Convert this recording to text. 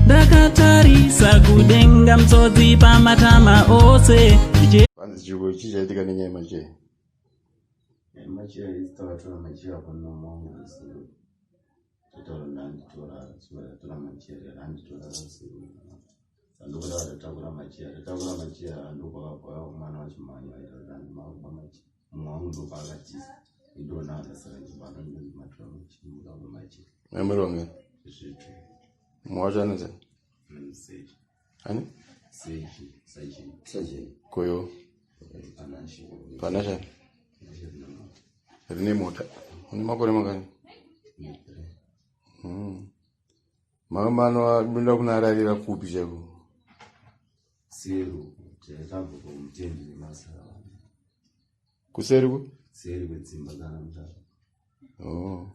Dakatarisa kudenga mtsotsi pamatama ose. Kwanza chikuo chichaitika nenyama che. Machia istawatora machia pano mongo siku. Tutora nandi tora suara tora machia nandi tora siku. Andukura atakura machia anduko kwa mwana wa chimanya ira nandi machia. Mwangu ndo pakati. Ndo na sasa njibana ndi matora machia ndo machia. Memeronge. Shitu. Mwacha nze. Seji. Ani? Seji. Koyo. Panasha. Rine mota. Ni makore magani. Mama bila kunararira kupi chako. Seru. Chetabu kwa mtendi masala. Kuseru? Seru kwetsimba kana mtata. Oh.